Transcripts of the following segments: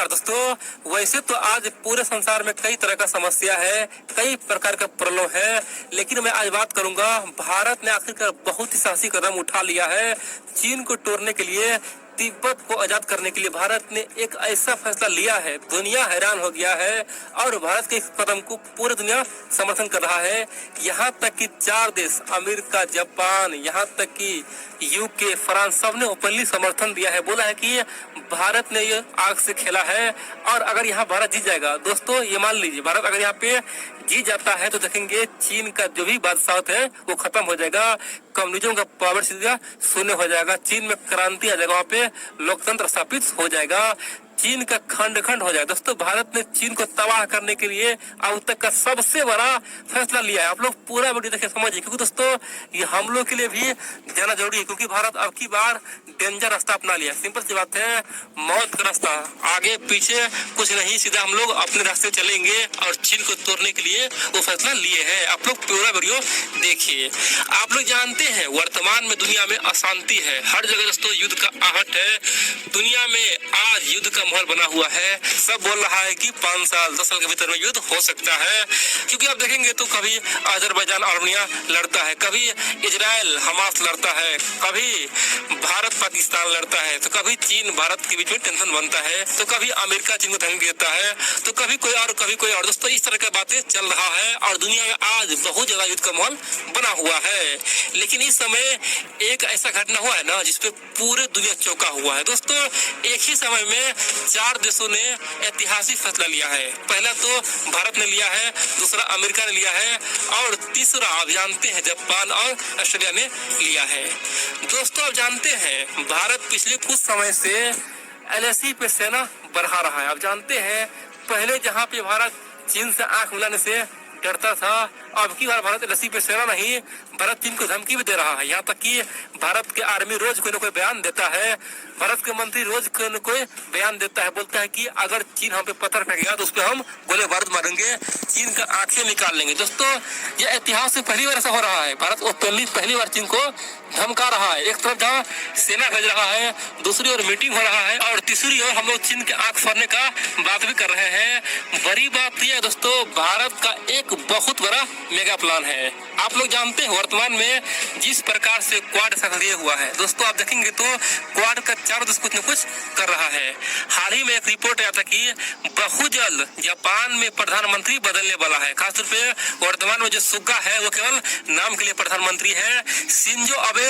नमस्कार दोस्तों। वैसे तो आज पूरे संसार में कई तरह का समस्या है, कई प्रकार का प्रॉब्लम है, लेकिन मैं आज बात करूंगा भारत ने आखिरकार बहुत ही साहसी कदम उठा लिया है। चीन को तोड़ने के लिए, तिब्बत को आजाद करने के लिए भारत ने एक ऐसा फैसला लिया है, दुनिया हैरान हो गया है और भारत के इस कदम को पूरी दुनिया समर्थन कर रहा है। यहाँ तक कि 4 देश, अमेरिका, जापान, यहाँ तक कि यूके, फ्रांस, सबने ओपनली समर्थन दिया है। बोला है कि भारत ने ये आग से खेला है और अगर यहाँ भारत जीत जाएगा, दोस्तों ये मान लीजिए भारत अगर यहाँ पे जीत जाता है तो देखेंगे चीन का जो भी बादशाह है वो खत्म हो जाएगा, कम्युनिज्म का पावर सीधा शून्य हो जाएगा, चीन में क्रांति आ जाएगा, वहाँ पे लोकतंत्र स्थापित हो जाएगा, चीन का खंड खंड हो जाएगा। दोस्तों भारत ने चीन को तबाह करने के लिए अब तक का सबसे बड़ा फैसला लिया है। आप लोग पूरा वीडियो देखिए, समझिए, क्योंकि दोस्तों ये हम लोग के लिए भी जाना जरूरी है, क्योंकि भारत अब की बार डेंजर रास्ता अपना लिया। सिंपल सी बात है, मौत का रास्ता, आगे पीछे कुछ नहीं, सीधा हम लोग अपने रास्ते चलेंगे और चीन को तोड़ने के लिए वो फैसला लिए है। आप लोग पूरा वीडियो देखिए। आप लोग जानते हैं वर्तमान में दुनिया में अशांति है, हर जगह दोस्तों युद्ध का आहट है। दुनिया में आज युद्ध का माहौल बना हुआ है। सब बोल रहा है कि 5 साल 10 साल के भीतर में युद्ध हो सकता है, क्योंकि आप देखेंगे तो कभी अजरबैजान आर्मेनिया लड़ता है, कभी इजराइल हमास लड़ता है, कभी भारत पाकिस्तान लड़ता है, तो कभी चीन भारत के बीच में टेंशन बनता है, तो कभी अमेरिका चीन को धमकी देता है, तो कभी कोई और कभी कोई और। दोस्तों इस तरह की बातें चल रहा है और दुनिया में आज बहुत ज्यादा युद्ध का माहौल बना हुआ है। लेकिन इस समय एक ऐसा घटना हुआ है ना जिसपे पूरे दुनिया चौंका हुआ है। दोस्तों एक ही समय में 4 देशों ने ऐतिहासिक फैसला लिया है। पहला तो भारत ने लिया है, दूसरा अमेरिका ने लिया है और तीसरा आप जानते हैं जापान और ऑस्ट्रेलिया ने लिया है। दोस्तों आप जानते हैं भारत पिछले कुछ समय से एलएसी पे सेना बढ़ा रहा है। आप जानते हैं पहले जहां पे भारत चीन से आंख मिलाने से डरता था, अब की बार भारत एलएसी पे सेना नहीं, भारत चीन को धमकी भी दे रहा है। यहाँ तक कि भारत के आर्मी रोज कोई न कोई बयान देता है, भारत के मंत्री रोज कोई न कोई बयान देता है, बोलता है कि अगर चीन हम पे पत्थर फेंकेगा तो उस पर हम गोले बारूद मारेंगे, चीन का आंखें निकाल लेंगे। दोस्तों ये इतिहास में पहली बार ऐसा हो रहा है, भारत पहली बार चीन को धमका रहा है। एक तरफ जहाँ सेना भेज रहा है, दूसरी ओर मीटिंग हो रहा है और तीसरी ओर हम लोग चीन के आंख फोड़ने का बात भी कर रहे हैं। बड़ी बात यह है दोस्तों, भारत का एक बहुत बड़ा मेगा प्लान है। आप लोग जानते हैं वर्तमान में जिस प्रकार से क्वाड सक्रिय हुआ है, दोस्तों आप देखेंगे तो क्वाड का 4 देश कुछ न कुछ कर रहा है। हाल ही में एक रिपोर्ट आया था कि बहुत जल्द जापान में प्रधानमंत्री बदलने वाला है। खासतौर पे वर्तमान में जो सुगा है वो केवल नाम के लिए प्रधानमंत्री है। शिंजो अबे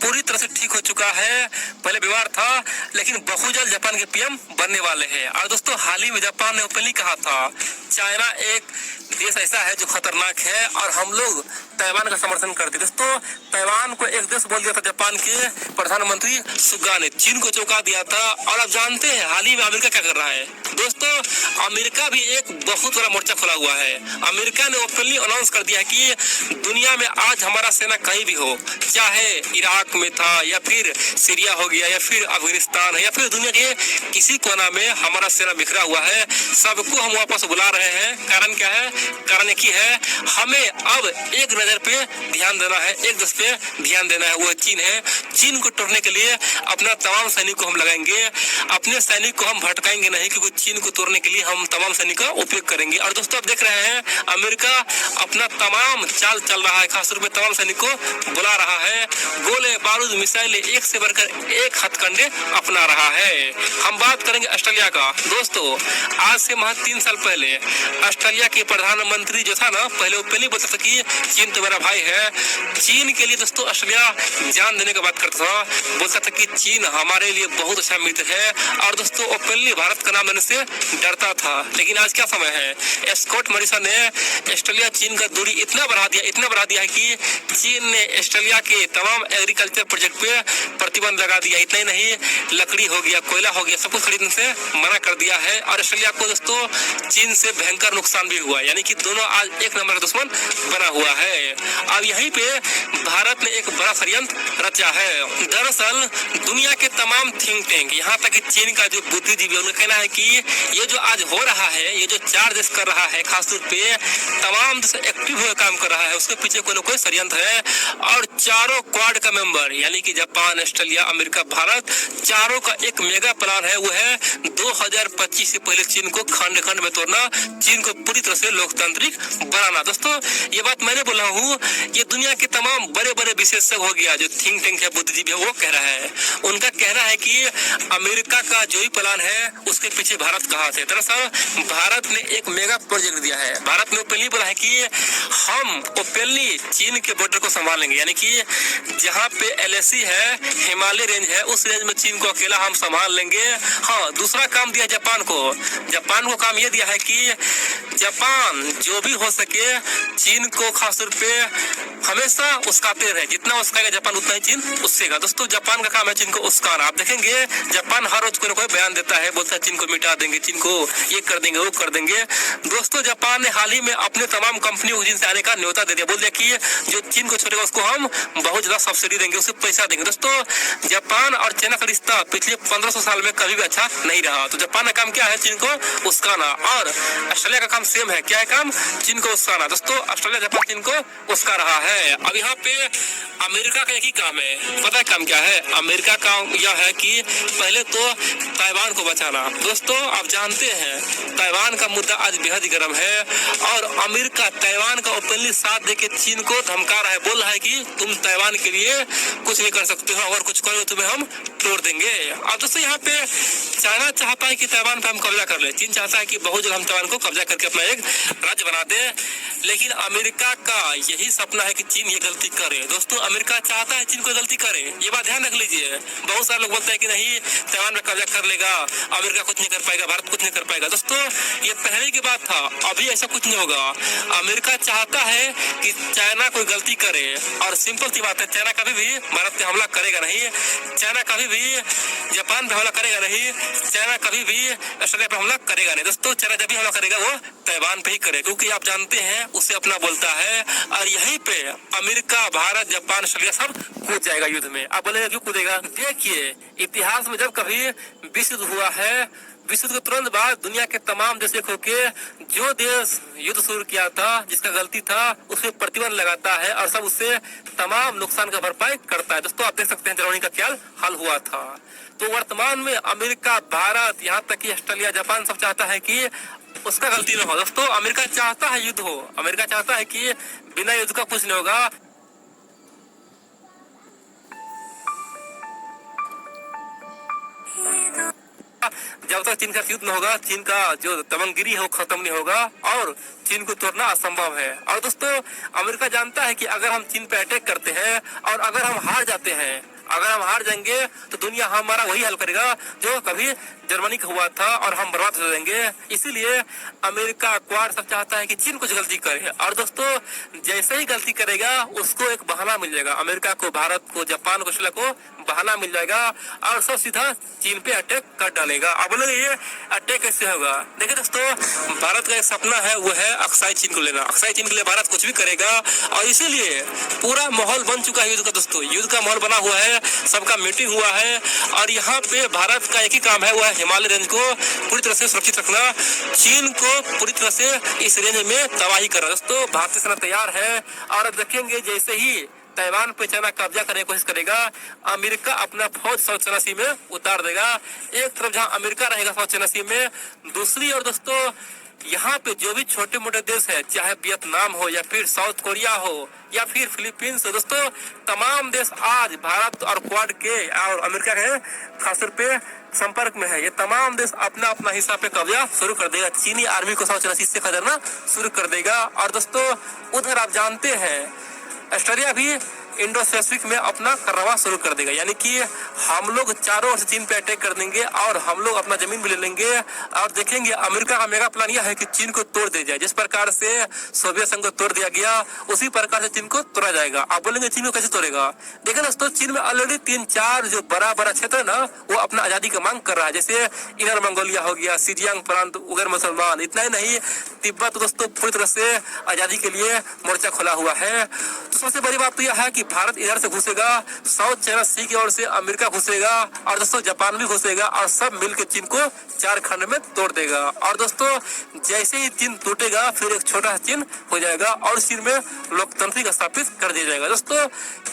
पूरी तरह से ठीक हो चुका है, पहले बीमार था, लेकिन बहुत जल्द जापान के पीएम बनने वाले हैं। और दोस्तों हाल ही में जापान ने ओपनली कहा था चाइना एक देश ऐसा है जो खतरनाक है और हम लोग ताइवान का समर्थन करते। दोस्तों ताइवान को एक देश बोल दिया था जापान के प्रधानमंत्री सुगा ने, चीन को चौंका दिया था। और आप जानते हैं हाल ही में अमेरिका क्या कर रहा है। दोस्तों अमेरिका भी एक बहुत बड़ा मोर्चा खुला हुआ है। अमेरिका ने ओपनली अनाउंस कर दिया कि दुनिया में आज हमारा सेना कहीं भी हो, चाहे इराक में था या फिर सीरिया हो गया या फिर अफगानिस्तान है या फिर दुनिया के किसी कोना में हमारा सेना बिखरा हुआ है, सबको हम वापस बुला रहे हैं। कारण क्या है? कारण एक ही है, हमें अब एक नजर पे ध्यान देना है, एक देश पे ध्यान देना है, वो चीन है। चीन को तोड़ने के लिए अपना तमाम सैनिक को हम लगाएंगे, अपने सैनिक को हम भटकाएंगे नहीं, क्योंकि चीन को तोड़ने के लिए हम तमाम सैनिक का उपयोग करेंगे। और दोस्तों आप देख रहे हैं अमेरिका अपना तमाम चाल चल रहा है, खासतौर पे तमाम सैनिक को बुला रहा है, गोले बारूद मिसाइलें एक से बढ़कर एक हथकंडे अपना रहा है। हम बात करेंगे ऑस्ट्रेलिया का। दोस्तों आज से महज 3 साल पहले ऑस्ट्रेलिया के प्रधानमंत्री जो था ना, पहले वो पहले बोलता था कि चीन तो मेरा भाई है। चीन के लिए दोस्तों ऑस्ट्रेलिया जान देने की बात करता था, बोलता था कि चीन हमारे लिए बहुत अच्छा मित्र है। और दोस्तों ओपनली भारत का नाम लेने से डरता था। लेकिन आज क्या समय है, स्कॉट मॉरिसन ने ऑस्ट्रेलिया चीन का दूरी इतना बढ़ा दिया है कि चीन ने ऑस्ट्रेलिया के तमाम एग्रीकल्चर प्रोजेक्ट पे प्रतिबंध लगा दिया। इतना ही नहीं, लकड़ी हो गया, कोयला हो गया, सब कुछ खरीदने से मना कर दिया है। और ऑस्ट्रेलिया को दोस्तों चीन से भयंकर नुकसान भी हुआ, यानी कि दोनों आज एक नंबर का दुश्मन बना हुआ है। अब यहीं पे भारत ने एक बड़ा षड्यंत्र रचा है। दरअसल दुनिया के तमाम थिंक टैंक, यहाँ तक कि चीन का जो बुद्धिजीवी है, उनका कहना है कि ये जो आज हो रहा है, ये जो 4 देश कर रहा है, खासतौर पे तमाम देश एक्टिव होकर काम कर रहा है, उसके पीछे कोई न कोई षड्यंत्र है। और चारों क्वाड का मेंबर यानी कि जापान, ऑस्ट्रेलिया, अमेरिका, भारत, चारों का एक मेगा प्लान है। वो है 2025 से पहले चीन को खंड खंड में तोड़ना, चीन को पूरी तरह से लोकतांत्रिक बनाना। दोस्तों ये बात मैंने बोला हूँ, ये दुनिया के तमाम बड़े बड़े विशेषज्ञ हो गया, जो थिंक टैंक है, बुद्धिजीवी है, वो कह रहा है। उनका कहना है कि अमेरिका का जो ही प्लान है उसके पीछे भारत कहाँ से। दरअसल भारत ने एक मेगा प्रोजेक्ट दिया है। भारत ने ओपनली बोला है कि हम ओपनली चीन के बॉर्डर को संभालेंगे, यानी कि जहाँ पे LAC है, हिमालय रेंज है, उस रेंज में चीन को अकेला हम संभाल लेंगे। हाँ, दूसरा काम दिया जापान को। जापान को काम ये दिया है कि जापान जो भी हो सके चीन को खासतौर पे हमेशा उस्काते रहे, जितना उस्काएगा जापान उतना ही चीन उससेगा। दोस्तों जापान का काम है चीन को उस्काना। आप देखेंगे जापान हर रोज कोई ना कोई बयान देता है, बोलता है चीन को मिटा देंगे, चीन को ये कर देंगे, वो कर देंगे। दोस्तों जापान ने हाल ही में अपने तमाम कंपनियों को चीन से आने का न्योता दे दिया, बोल दिया कि जो चीन को छोड़ेगा उसको हम बहुत ज्यादा सब्सिडी देंगे, उसे पैसा देंगे। दोस्तों जापान और चाइना का रिश्ता पिछले 1500 साल में कभी भी अच्छा नहीं रहा। तो जापान का काम क्या है, चीन को उस्काना। और ऑस्ट्रेलिया का काम सेम है, क्या है काम, चीन को उस्काना। दोस्तों ऑस्ट्रेलिया जापान चीन को उस्का रहा है। अब यहाँ पे अमेरिका का एक ही काम है, पता है काम क्या है, अमेरिका का यह है कि पहले तो ताइवान को बचाना। दोस्तों आप जानते हैं ताइवान का मुद्दा आज बेहद ही गर्म है और अमेरिका ताइवान का ओपनली साथ देके चीन को धमका रहा है, बोल रहा है कि तुम ताइवान के लिए कुछ नहीं कर सकते हो, अगर कुछ करोगे तुम्हें हम तोड़ देंगे। अब दोस्तों यहाँ पे चाइना चाहता है कि ताइवान पे हम कब्जा कर ले, चीन चाहता है कि बहुत जल्द हम ताइवान को कब्जा करके अपना एक राज्य बना दे। लेकिन अमेरिका का यही सपना है कि चीन ये गलती करे। दोस्तों अमेरिका चाहता है चीन को गलती करे, ये बात ध्यान रख लीजिए। बहुत सारे लोग बोलते हैं कि नहीं ताइवान में कब्जा कर लेगा, अमेरिका कुछ नहीं कर पाएगा, भारत कुछ नहीं कर पाएगा। दोस्तों ये पहले की बात था, अभी ऐसा कुछ नहीं होगा। अमेरिका चाहता है कि चाइना कोई गलती करे और सिंपल सी बात है, चाइना कभी भी भारत पे हमला करेगा नहीं, चाइना कभी भी जापान पे हमला करेगा नहीं, चाइना कभी भी ऑस्ट्रेलिया पे हमला करेगा नहीं। दोस्तों चाइना जब भी हमला करेगा वो ताइवान पे ही करे, क्योंकि आप जानते हैं उसे अपना बोलता है। और यहीं पे अमेरिका, भारत, जापान, ऑस्ट्रेलिया सब कूद जाएगा युद्ध में। आप बोलेगा क्यों कूदेगा, देखिए इतिहास में जब कभी विश्व युद्ध हुआ है, विश्व के तुरंत बाद दुनिया के तमाम देश एक होके जो देश युद्ध शुरू किया था, जिसका गलती था, उसे प्रतिबंध लगाता है और सब उससे तमाम नुकसान का भरपाई करता है। दोस्तों आप देख सकते हैं जर्मनी का क्या हाल हुआ था। तो वर्तमान में अमेरिका, भारत, यहाँ तक कि ऑस्ट्रेलिया, जापान सब चाहता है कि उसका गलती न हो। दोस्तों अमेरिका चाहता है युद्ध हो, अमेरिका चाहता है कि बिना युद्ध का कुछ नहीं होगा। जब तक चीन का युद्ध न होगा, चीन का जो दमनगिरी है वो खत्म नहीं होगा और चीन को तोड़ना असंभव है। और दोस्तों अमेरिका जानता है कि अगर हम चीन पे अटैक करते हैं और अगर हम हार जाते हैं, अगर हम हार जाएंगे तो दुनिया हमारा वही हाल करेगा जो कभी जर्मनी का हुआ था और हम बर्बाद हो जाएंगे। इसीलिए अमेरिका, क्वाड सब चाहता है कि चीन कुछ गलती करे। और दोस्तों जैसे ही गलती करेगा उसको एक बहाना मिल जाएगा, अमेरिका को, भारत को, जापान को, ऑस्ट्रेलिया को बहाना मिल जाएगा और सब सीधा चीन पे अटैक कर डालेगा। अब बोले ये अटैक कैसे होगा, देखिए दोस्तों भारत का एक सपना है, वो है अक्साई चीन को लेना। अक्साई चीन के लिए भारत कुछ भी करेगा और इसीलिए पूरा माहौल बन चुका है युद्ध का। दोस्तों युद्ध का माहौल बना हुआ है, सबका मीटिंग हुआ है और यहाँ पे भारत का एक ही काम है, वो है हिमालय रेंज को पूरी तरह से सुरक्षित रखना, चीन को पूरी तरह से इस रेंज में तबाही करना। दोस्तों भारतीय सेना तैयार है और अब देखेंगे जैसे ही ताइवान पे चाइना कब्जा करने की कोशिश करेगा, अमेरिका अपना फौज साउथ चाइना सी में उतार देगा। एक तरफ जहां अमेरिका रहेगा साउथ चाइना सी में, दूसरी और दोस्तों यहाँ पे जो भी छोटे मोटे देश है, चाहे वियतनाम हो या फिर साउथ कोरिया हो या फिर फिलीपींस हो, दोस्तों तमाम देश आज भारत और क्वाड के और अमेरिका के खासतौर पे संपर्क में है। ये तमाम देश अपना अपना हिस्सा पे कब्जा शुरू कर देगा, चीनी आर्मी को साउथ चाइना सी से खदेड़ना शुरू कर देगा। और दोस्तों उधर आप जानते हैं ऑस्ट्रेलिया भी इंडो पैसिफिक में अपना कार्रवाई शुरू कर देगा। यानी कि हम लोग चारों ओर से चीन पे अटैक कर देंगे और हम लोग अपना जमीन भी ले लेंगे। और देखेंगे अमेरिका का मेगा प्लान यह है कि चीन को तोड़ दिया जाए। जिस प्रकार से सोवियत संघ को तोड़ दिया गया उसी प्रकार से चीन को तोड़ा जाएगा। आप बोलेंगे चीन को कैसे तोड़ेगा? देखिए दोस्तों, चीन में ऑलरेडी 3-4 जो बड़ा बड़ा क्षेत्र है ना, वो अपना आजादी की मांग कर रहा है। जैसे इनर मंगोलिया हो गया, सिजियांग प्रांत, उगर मुसलमान। इतना ही नहीं, तिब्बत तो दोस्तों पूरी तरह से आजादी के लिए मोर्चा खोला हुआ है। तो सबसे बड़ी बात तो यह है कि भारत इधर से घुसेगा, साउथ चाइना सी की ओर से अमेरिका घुसेगा और दोस्तों जापान भी घुसेगा और सब मिलकर चीन को 4 खंड में तोड़ देगा। और दोस्तों जैसे ही चीन टूटेगा फिर एक छोटा सा चीन हो जाएगा और चीन में लोकतंत्र स्थापित कर दिया जाएगा। दोस्तों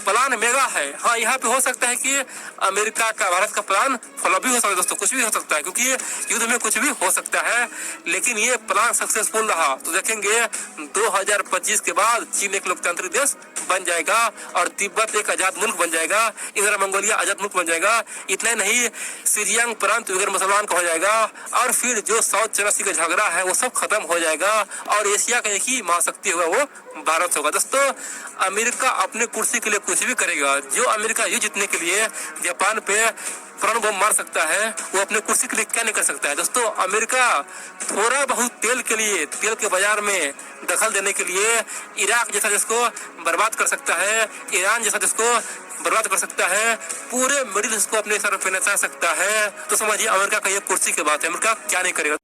प्लान मेगा है। हाँ, यहाँ पे हो सकता है कि अमेरिका का भारत का प्लान फॉलो भी हो सकता है। दोस्तों कुछ भी हो सकता है, क्योंकि युद्ध में कुछ भी हो सकता है। लेकिन ये प्लान सक्सेसफुल रहा तो देखेंगे 2025 के बाद चीन एक लोकतांत्रिक देश बन जाएगा और तिब्बत एक आजाद मुल्क बन जाएगा, इंडिया मंगोलिया आजाद मुल्क बन जाएगा। इतना नहीं, सिजियांग प्रांत उइगर मुसलमान का हो जाएगा और फिर जो साउथ चाइना सी का झगड़ा है वो सब खत्म हो जाएगा और एशिया का एक ही महाशक्ति होगा, वो भारत होगा। दोस्तों अमेरिका अपने कुर्सी के लिए कुछ भी करेगा। जो अमेरिका युद्ध जीतने के लिए जापान पे परमाणु बम मार सकता है, वो अपने कुर्सी के लिए क्या नहीं कर सकता है। दोस्तों अमेरिका थोड़ा बहुत तेल के लिए, तेल के बाजार में दखल देने के लिए इराक जैसा देश को बर्बाद कर सकता है, ईरान जैसा देश को बर्बाद कर सकता है, पूरे मिडिल ईस्ट को अपने सर पे नचा सकता है। तो समझिए अमेरिका का ये कुर्सी की बात है, अमेरिका क्या नहीं करेगा।